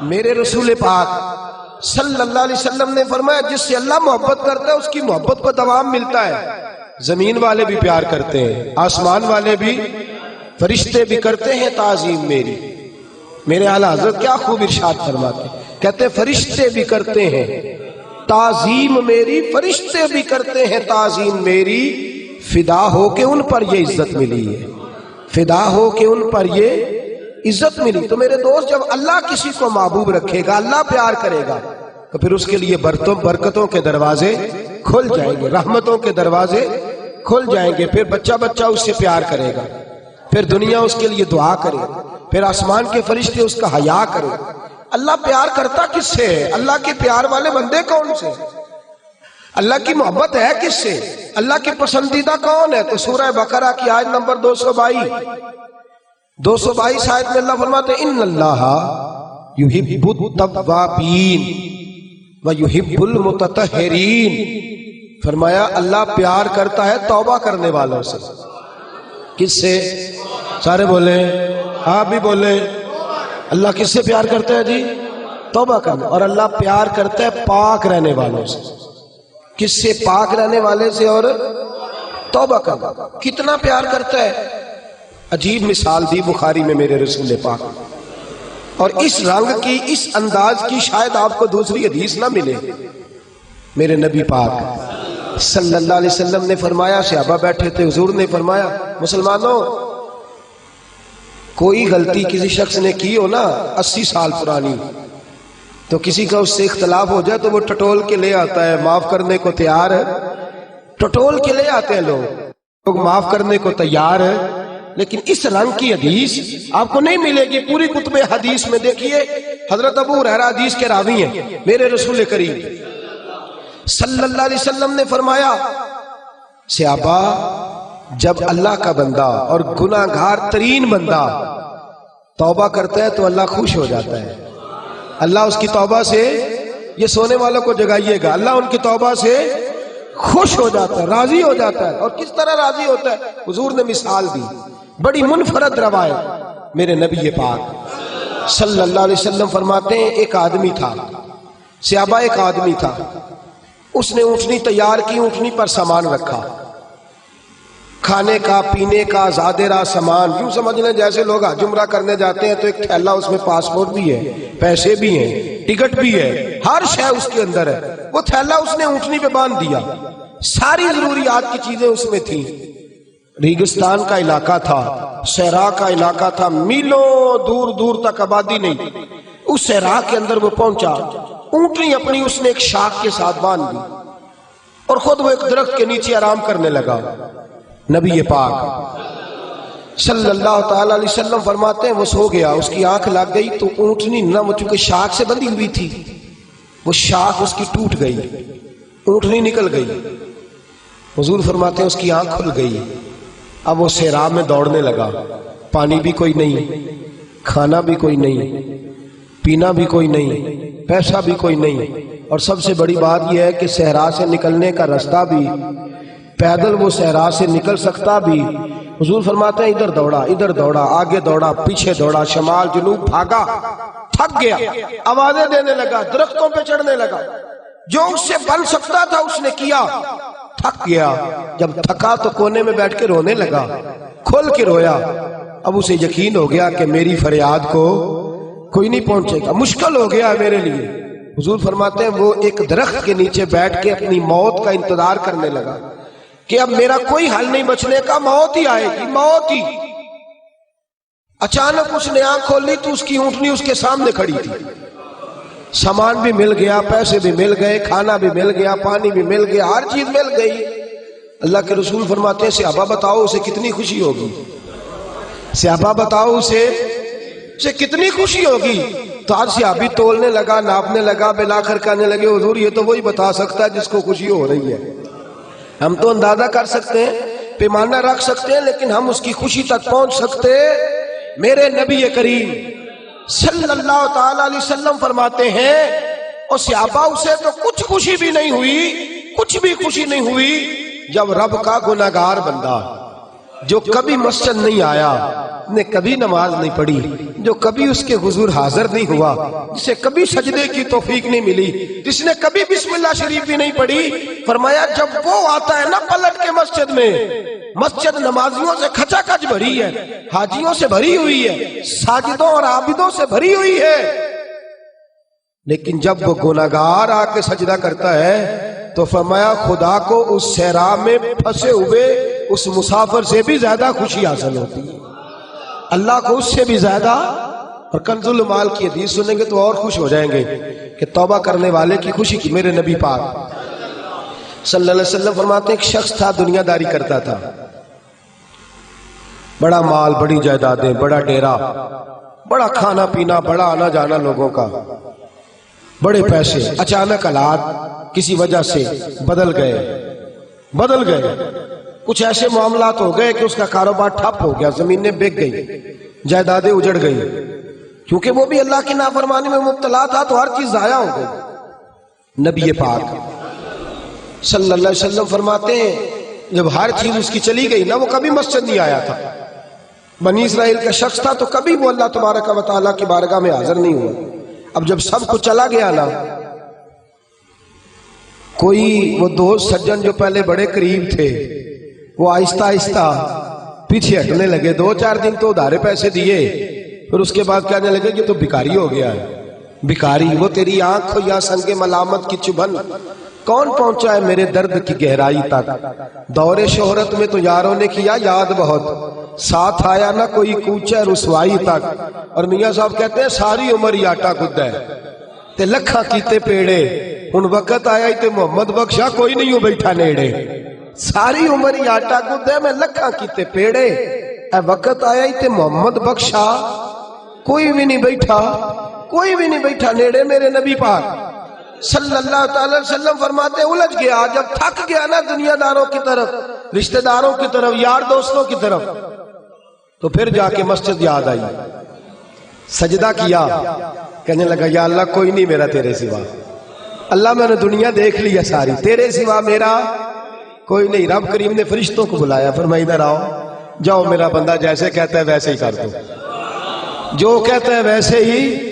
میرے رسول پاک صلی اللہ علیہ وسلم نے فرمایا جس سے اللہ محبت کرتا ہے اس کی محبت کو دوام ملتا ہے۔ زمین والے بھی پیار کرتے ہیں، آسمان والے بھی، فرشتے بھی کرتے ہیں تعظیم میری۔ میرے اعلیٰ حضرت کیا خوب ارشاد فرماتے ہیں، کہتے ہیں فرشتے بھی کرتے ہیں تعظیم میری، فرشتے بھی کرتے ہیں تعظیم میری، فدا ہو کے ان پر یہ عزت ملی ہے، فدا ہو کے ان پر یہ عزت ملی۔ تو میرے دوست جب اللہ کسی کو محبوب رکھے گا، اللہ پیار کرے گا، تو پھر اس کے لیے برکتوں کے دروازے کھل جائیں گے، رحمتوں کے دروازے کھل جائیں گے، پھر بچہ اس سے پیار کرے گا، پھر دنیا اس کے لیے دعا کرے گا، پھر آسمان کے فرشتے اس کا حیا کرے گا۔ اللہ پیار کرتا کس سے ہے؟ اللہ کے پیار والے بندے کون سے؟ اللہ کی محبت ہے کس سے؟ اللہ کے پسندیدہ کون ہے؟ تو سورہ بقرہ کی آیت نمبر 222 آیت میں اللہ فرماتے ہیں ان اللہ یحب التوابین ویحب المتطہرین۔ فرمایا اللہ پیار کرتا ہے توبہ کرنے والوں سے۔ کس سے؟ سارے بولیں، آپ بھی بولیں، اللہ کس سے پیار کرتا ہے جی؟ توبہ کرنے۔ اور اللہ پیار کرتا ہے پاک رہنے والوں سے۔ کس سے؟ پاک رہنے والے سے اور توبہ کرنا۔ کتنا پیار کرتا ہے؟ عجیب مثال دی بخاری میں میرے رسول پاک، اور اس رنگ کی، اس انداز کی شاید آپ کو دوسری حدیث نہ ملے۔ میرے نبی پاک صلی اللہ علیہ وسلم نے فرمایا، صحابہ بیٹھے تھے، حضور نے فرمایا مسلمانوں کوئی غلطی کسی شخص نے کی ہو نا 80 سال پرانی، تو کسی کا اس سے اختلاف ہو جائے تو وہ ٹٹول کے لے آتا ہے، معاف کرنے کو تیار ہے، ٹٹول کے لے آتے ہیں لوگ معاف کرنے کو تیار ہے۔ لیکن اس رنگ کی حدیث آپ کو نہیں ملے گی پوری کتب حدیث میں۔ دیکھیے حضرت ابو ہریرہ حدیث کے راوی ہیں، میرے رسول کریم صلی اللہ علیہ وسلم نے فرمایا صحابہ جب اللہ کا بندہ اور گناہ گار ترین بندہ توبہ کرتا ہے تو اللہ خوش ہو جاتا ہے۔ اللہ اس کی توبہ سے، یہ سونے والوں کو جگائیے گا، اللہ ان کی توبہ سے خوش ہو جاتا ہے، راضی ہو جاتا ہے۔ اور کس طرح راضی ہوتا ہے؟ حضور نے مثال دی، بڑی منفرد روایت، میرے نبی پاک صلی اللہ علیہ وسلم فرماتے ہیں ایک آدمی تھا، صحابہ ایک آدمی تھا، اس نے اونٹنی تیار کی، اونٹنی پر سامان رکھا، کھانے کا، پینے کا، زادرہ سامان، یوں سمجھ لیں جیسے لوگ حج عمرہ کرنے جاتے ہیں تو ایک تھیلا، اس میں پاسپورٹ بھی ہے، پیسے بھی ہیں، ٹکٹ بھی ہے، ہر شے اس کے اندر ہے۔ وہ تھیلا اس نے اونٹنی پہ باندھ دیا، ساری ضروریات کی چیزیں اس میں تھیں۔ ریگستان کا علاقہ تھا، صحرا کا علاقہ تھا، میلوں دور دور تک آبادی نہیں۔ اس صحرا کے اندر وہ پہنچا، اونٹنی اپنی اس نے ایک شاخ کے ساتھ باندھ دی اور خود وہ ایک درخت کے نیچے آرام کرنے لگا۔ نبی پاک صلی اللہ تعالی علیہ وسلم فرماتے ہیں وہ سو گیا، اس کی آنکھ لگ گئی تو اونٹنی نہ، وہ چونکہ شاخ سے بندھی ہوئی تھی، وہ شاخ اس کی ٹوٹ گئی، اونٹنی نکل گئی۔ حضور فرماتے ہیں اس کی آنکھ کھل گئی، اب وہ صحرا میں دوڑنے لگا، پانی بھی کوئی نہیں، کھانا بھی کوئی نہیں، پینا بھی کوئی نہیں، پیسہ بھی کوئی نہیں، اور سب سے بڑی بات یہ ہے کہ صحرا سے نکلنے کا راستہ بھی، پیدل وہ صحرا سے نکل سکتا بھی۔ حضور فرماتے ہیں ادھر دوڑا، ادھر دوڑا، آگے دوڑا، پیچھے دوڑا، شمال جنوب بھاگا، تھک گیا، آوازیں دینے لگا، درختوں پہ چڑھنے لگا، جو اس سے بن سکتا تھا اس نے کیا، تھک گیا۔ جب تھکا تو کونے میں بیٹھ کے رونے لگا، کھول کے رویا۔ اب اسے یقین ہو گیا کہ میری فریاد کو کوئی نہیں پہنچے گا، مشکل ہو گیا میرے لیے۔ حضور فرماتے ہیں وہ ایک درخت کے نیچے بیٹھ کے اپنی موت کا انتظار کرنے لگا کہ اب میرا کوئی حل نہیں بچنے کا، موت ہی آئے گی، موت ہی۔ اچانک اس نے آنکھ کھولی تو اس کی اونٹنی اس کے سامنے کھڑی تھی، سامان بھی مل گیا، پیسے بھی مل گئے، کھانا بھی مل گیا، پانی بھی مل گیا، ہر چیز مل گئی۔ اللہ کے رسول فرماتے ہیں صحابہ بتاؤ اسے کتنی خوشی ہوگی، صحابہ بتاؤ اسے کتنی خوشی ہوگی۔ تو آج صحابی تولنے لگا، ناپنے لگا، بالآخر کہنے لگے حضور یہ تو وہی بتا سکتا ہے جس کو خوشی ہو رہی ہے، ہم تو اندازہ کر سکتے ہیں، پیمانہ رکھ سکتے ہیں، لیکن ہم اس کی خوشی تک پہنچ سکتے۔ میرے نبی کریم صلی اللہ تعالی علیہ وسلم فرماتے ہیں اور صحابہ اسے تو کچھ خوشی بھی نہیں ہوئی، کچھ بھی خوشی نہیں ہوئی، جب رب کا گناہگار بندہ جو کبھی مسجد نہیں آیا، نے کبھی نماز نہیں پڑھی، جو کبھی اس کے حضور حاضر نہیں ہوا، جسے کبھی سجدے کی توفیق نہیں ملی، جس نے کبھی بسم اللہ شریف بھی نہیں پڑھی، فرمایا جب وہ آتا ہے نا پلٹ کے مسجد میں، مسجد نمازیوں سے کھچا کھچ بھری ہے، حاجیوں سے بھری ہوئی ہے، ساجدوں اور عابدوں سے بھری ہوئی ہے، لیکن جب وہ گناہگار آ کے سجدہ کرتا ہے تو فرمایا خدا کو اس صحرا میں پھنسے ہوئے اس مسافر سے بھی زیادہ خوشی حاصل ہوتی ہے، اللہ کو اس سے بھی زیادہ۔ اور کنز المال کی حدیث سنیں گے تو اور خوش ہو جائیں گے کہ توبہ کرنے والے کی خوشی کی۔ میرے نبی پاک صلی اللہ علیہ وسلم فرماتے ہیں ایک شخص تھا، دنیا داری کرتا تھا، بڑا مال، بڑی جائیدادیں، بڑا ڈیرا، بڑا کھانا پینا، بڑا آنا جانا لوگوں کا، بڑے پیسے۔ اچانک حالات کسی وجہ سے بدل گئے، کچھ ایسے معاملات ہو گئے کہ اس کا کاروبار ٹھپ ہو گیا، زمینیں بک گئی، جائیدادیں اجڑ گئی، کیونکہ وہ بھی اللہ کی نافرمانی میں مبتلا تھا تو ہر چیز ضائع ہو گئی۔ نبی پاک صلی اللہ علیہ وسلم فرماتے ہیں جب ہر چیز اس کی چلی گئی نا، وہ کبھی مسجد نہیں آیا تھا، بنی اسرائیل کا شخص تھا تو کبھی وہ اللہ تبارک و تعالیٰ کی بارگاہ میں حاضر نہیں ہوا۔ اب جب سب کچھ چلا گیا نا، کوئی وہ دوست سجن جو پہلے بڑے قریب تھے وہ آہستہ آہستہ پیچھے ہٹنے لگے، 2-4 دن تو ادھارے پیسے دیے، پھر اس کے بعد کہنے لگے یہ تو بھکاری ہو گیا ہے، بھکاری، وہ تیری آنکھ یا سنگ ملامت کی چبھن کون پہنچا ہے میرے درد کی گہرائی تک، دور شہرت میں تو یاروں نے کیا یاد بہت، ساتھ آیا نہ کوئی کوچہ رسوائی تک۔ اور میاں صاحب کہتے ہیں ساری عمر ہی آٹا گدا ہے تے لکھاں کیتے پیڑے، ہن وقت آیا ہی تے محمد بخشا کوئی نہیں ہو بیٹھا نیڑے، ساری عمر ہی آٹا گدا ہے میں لکھاں کیتے پیڑے، اے وقت آیا ہی تے محمد بخشا کوئی بھی نہیں بیٹھا نیڑے۔ میرے نبی پاک صلی اللہ تعالی وسلم فرماتے الجھ گیا، جب تھک گیا نا دنیا داروں کی طرف، رشتہ داروں کی طرف، یار دوستوں کی طرف، تو پھر جا کے مسجد یاد آئی، سجدہ کیا، کہنے لگا یا اللہ کوئی نہیں میرا تیرے سوا، اللہ میں نے دنیا دیکھ لی ہے ساری، تیرے سوا میرا کوئی نہیں۔ رب کریم نے فرشتوں کو بلایا، فرمایا ادھر آؤ، جاؤ میرا بندہ جیسے کہتا ہے ویسے ہی کر دو، جو کہتا ہے ویسے ہی،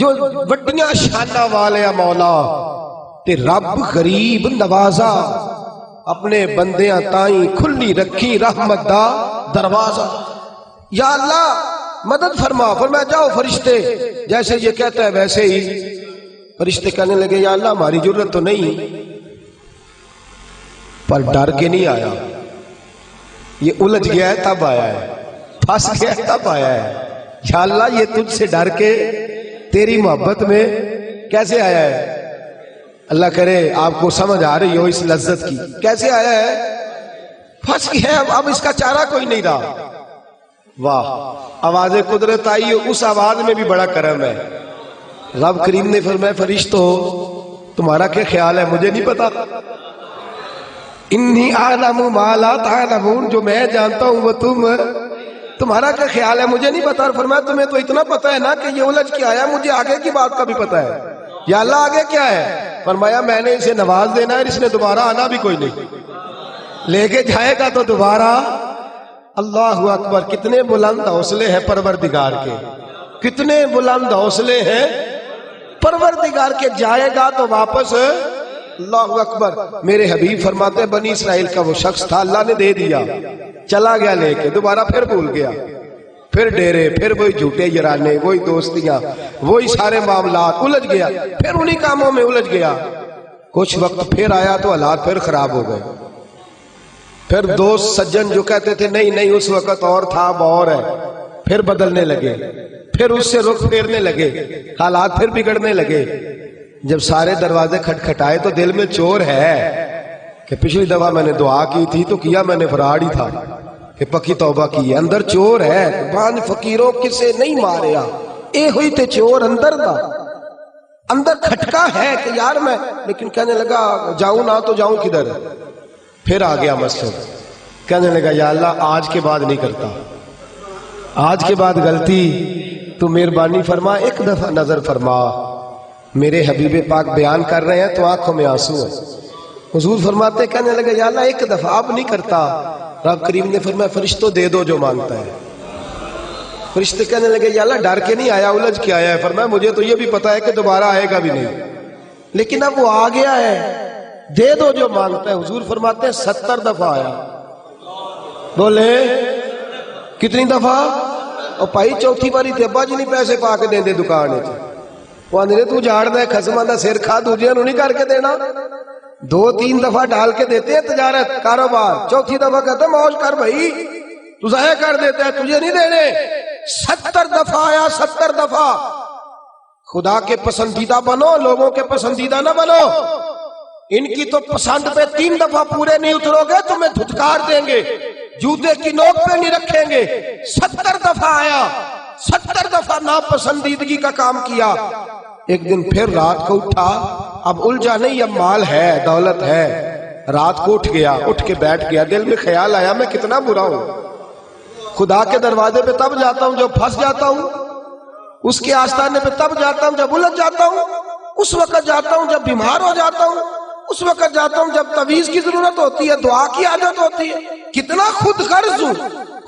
جو وڈیاں شانہ والے مولا تے رب غریب نوازا، اپنے بندیاں تائیں کھلی رکھی رحمت دا دروازہ، یا اللہ مدد فرما۔ فرمایا جاؤ فرشتے جیسے یہ کہتا ہے ویسے ہی۔ فرشتے کہنے لگے یا اللہ ہماری ضرورت تو نہیں، پر ڈر کے نہیں آیا، یہ الجھ گیا ہے تب آیا ہے، پھنس گیا ہے تب آیا ہے، یا اللہ یہ تجھ سے ڈر کے تیری محبت میں کیسے آیا ہے؟ اللہ کرے آپ کو سمجھ آ رہی ہو اس لذت کی، کیسے آیا ہے؟ پھنس گیا ہے، اب اس کا چارہ کوئی نہیں رہا۔ واہ، آواز قدرت آئی، اس آواز میں بھی بڑا کرم ہے۔ رب کریم نے فرمایا فرشتو تمہارا کیا خیال ہے؟ مجھے نہیں پتا، انی اعلم ما لا تعلمون، جو میں جانتا ہوں وہ تمہارا کیا خیال ہے مجھے نہیں پتا۔ اور فرمایا تمہیں تو اتنا پتا ہے نا کہ یہ الجھ کے آیا، مجھے آگے کی بات کا بھی پتا ہے، یا اللہ آگے کیا ہے؟ فرمایا میں نے اسے نواز دینا ہے، اس نے دوبارہ آنا بھی کوئی نہیں، لے کے جائے گا تو دوبارہ۔ اللہ اکبر، کتنے بلند حوصلے ہیں پروردگار کے، کتنے بلند حوصلے ہیں پروردگار کے، جائے گا تو واپس۔ اللہ اکبر، میرے حبیب فرماتے ہیں بنی اسرائیل کا وہ شخص تھا، اللہ نے دے دیا، چلا گیا لے کے، دوبارہ پھر بھول گیا، پھر ڈیرے، پھر وہی جھوٹے یارانے، وہی دوستیاں، وہی سارے معاملات، الجھ گیا، پھر انہی کاموں میں الجھ گیا۔ کچھ وقت پھر آیا تو حالات پھر خراب ہو گئے، پھر دوست سجن جو کہتے تھے نہیں نہیں اس وقت اور تھا اب اور ہے، پھر بدلنے لگے، پھر اس سے رخ پھیرنے لگے، حالات پھر بگڑنے لگے۔ جب سارے دروازے کھٹکھٹائے تو دل میں چور ہے کہ پچھلی دفعہ میں نے دعا کی تھی تو کیا میں نے فراڈ ہی تھا کہ پکی توبہ کی ہے، اندر چور ہے، بان فقیروں کسے نہیں ماریا، اے ہوئی تے چور اندر دا، اندر کھٹکا ہے کہ یار میں، لیکن کہنے لگا جاؤں نہ تو جاؤں کدھر۔ پھر آ گیا مسجد، کہنے لگا یا اللہ آج کے بعد نہیں کرتا، آج کے بعد غلطی تو مہربانی فرما، ایک دفعہ نظر فرما۔ میرے حبیب پاک بیان کر رہے ہیں تو آنکھوں میں آنسو ہے۔ حضور فرماتے کہنے لگے یا اللہ ایک دفعہ اب نہیں کرتا۔ رب کریم نے فرمایا فرشتوں دے دو جو مانگتا ہے، فرشتے کہنے لگے یا اللہ ڈر کے نہیں آیا, الجھ کے آیا ہے. فرمایا مجھے تو یہ بھی پتا ہے کہ دوبارہ آئے گا بھی نہیں, لیکن اب وہ آ گیا ہے, دے دو جو مانگتا ہے. حضور فرماتے ہیں 70 دفعہ آیا. بولے کتنی دفعہ؟ اور بھائی چوتھی باری تے ابا جی نہیں پیسے پا کے دیں دے دکان چ, وہ آندے تو جاڑ دے خسماں دا سر کھا, دوجیاں نو نہیں کر کے دینا. 2-3 دفعہ ڈال کے دیتے ہیں تجارت کاروبار, چوتھی دفعہ کہتے ہیں موج کر بھائی, تو ضائع کر دیتا ہے, تجھے نہیں دینے. 70 دفعہ آیا, 70 دفعہ. خدا کے پسندیدہ بنو, لوگوں کے پسندیدہ نہ بنو. ان کی تو پسند پہ 3 دفعہ پورے نہیں اترو گے تمہیں دھتکار دیں گے, جوتے کی نوک پہ نہیں رکھیں گے. 70 دفعہ آیا, 70 دفعہ ناپسندیدگی کا کام کیا. ایک دن پھر رات کو اٹھا, اب الجھا نہیں, اب مال ہے, دولت ہے. رات کو اٹھ گیا, اٹھ کے بیٹھ گیا. دل میں خیال آیا میں کتنا برا ہوں, خدا کے دروازے پہ تب جاتا ہوں جب پھنس جاتا ہوں, اس کے آستانے پہ تب جاتا ہوں جب الجھ جاتا ہوں, اس وقت جاتا ہوں جب بیمار ہو جاتا ہوں, اس وقت جاتا ہوں جب تعویذ کی ضرورت ہوتی ہے, دعا کی عادت ہوتی ہے. کتنا خود غرض ہوں,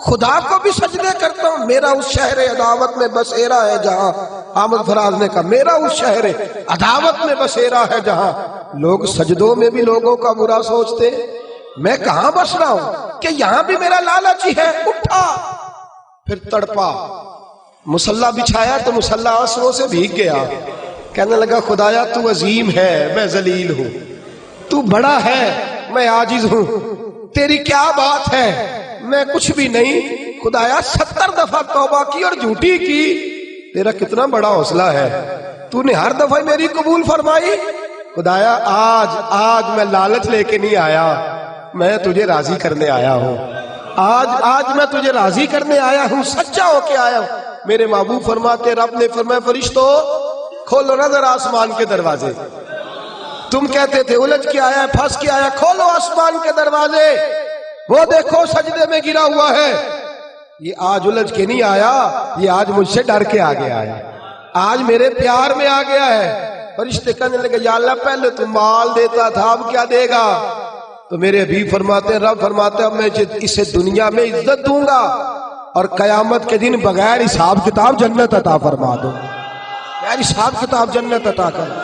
خدا کو بھی سجدے کرتا ہوں. میرا اس شہر عداوت میں بسیرا ہے جہاں, احمد فراز نے کہا میرا اس شہر عداوت میں بسیرا ہے جہاں. لوگ سجدوں میں بھی لوگوں کا برا سوچتے, میں کہاں بس رہا ہوں کہ یہاں بھی میرا لالچ ہی ہے. اٹھا, پھر تڑپا, مصلی بچھایا تو مصلی آنسوؤں سے بھیگ گیا. کہنے لگا خدایا تو عظیم ہے, میں ذلیل ہوں, تو بڑا ہے, میں عاجز ہوں, تیری کیا بات ہے, میں کچھ بھی نہیں. خدایا 70 دفعہ توبہ کی اور جھوٹی کی, تیرا کتنا بڑا حوصلہ ہے, تو نے ہر دفعہ میری قبول فرمائی. خدایا آج میں لالچ لے کے نہیں آیا, میں تجھے راضی کرنے آیا ہوں. آج میں تجھے راضی کرنے آیا ہوں, سچا ہو کے آیا ہوں. میرے محبوب فرماتے, رب نے فرمایا فرشتو کھولو نظر آسمان کے دروازے. تم کہتے تھے الجھ کے آیا, پھنس کے آیا, کھولو آسمان کے دروازے, وہ دیکھو سجدے میں گرا ہوا ہے. یہ آج الجھ کے نہیں آیا, یہ آج مجھ سے ڈر کے آگے آیا, آج میرے پیار میں آ گیا ہے. فرشتے کہنے لگے یا اللہ پہلے تو مال دیتا تھا, اب کیا دے گا؟ تو میرے حبیب فرماتے ہیں, رب فرماتے ہیں میں اسے دنیا میں عزت دوں گا اور قیامت کے دن بغیر حساب کتاب جنت عطا فرما دوں. بغیر حساب کتاب جنت عطا کر.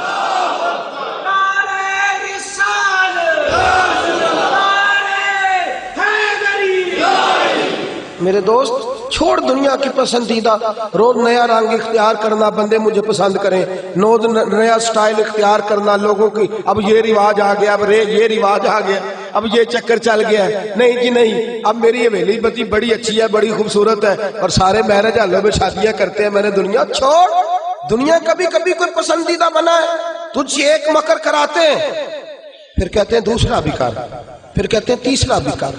میرے دوست چھوڑ دنیا کی پسندیدہ, روز نیا رنگ اختیار کرنا, بندے مجھے پسند کریں, روز نیا سٹائل اختیار کرنا لوگوں کی. اب یہ رواج آ گیا, اب یہ رواج آ گیا, اب یہ چکر چل گیا ہے. نہیں جی نہیں, اب میری حویلی بتی بڑی اچھی ہے, بڑی خوبصورت ہے, اور سارے میرج ہالوں میں شادیاں کرتے ہیں. میں نے دنیا چھوڑ, دنیا کبھی کبھی کوئی پسندیدہ بنا ہے, تجھ سے ایک مکر کراتے ہیں, پھر کہتے ہیں دوسرا بھی کر, پھر کہتے ہیں تیسرا بھی کر.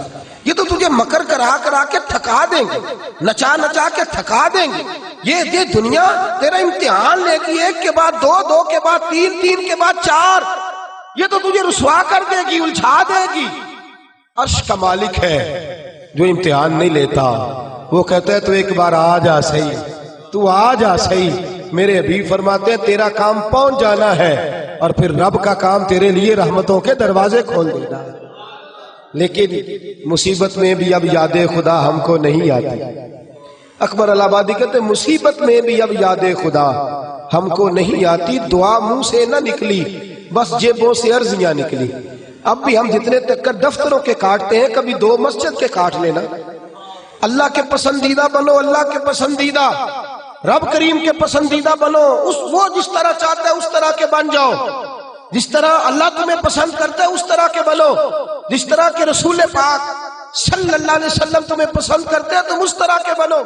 یہ تو تجھے مکر کرا کے تھکا دیں گے, نچا کے تھکا دیں گے. یہ دنیا تیرا امتحان لے گی, 1 کے بعد 2, 2 کے بعد 3, 3 کے بعد 4. یہ تو تجھے رسوا کر دے گی, الجھا دے گی. عرش کا مالک ہے جو امتحان نہیں لیتا, وہ کہتا ہے تو ایک بار آ جا صحیح, تو آ جا صحیح. میرے حبیب فرماتے ہیں تیرا کام پہنچ جانا ہے, اور پھر رب کا کام تیرے لیے رحمتوں کے دروازے کھول دینا ہے. لیکن مصیبت میں بھی اب یاد خدا ہم کو نہیں آتی. اکبر الہ آبادی کہتے ہیں مصیبت میں بھی اب یاد خدا ہم کو نہیں آتی, دعا منہ سے نہ نکلی, بس جیبوں سے عرضیاں نکلی. اب بھی ہم جتنے تک دفتروں کے کاٹتے ہیں, کبھی 2 مسجد کے کاٹ لینا. اللہ کے پسندیدہ بنو, اللہ کے پسندیدہ, رب کریم کے پسندیدہ بنو. وہ جس طرح چاہتا ہے اس طرح کے بن جاؤ, جس طرح اللہ تمہیں پسند کرتا ہے اس طرح کے بنو, جس طرح کے رسول پاک صلی اللہ علیہ وسلم تمہیں پسند کرتے ہیں تم اس طرح کے بنو.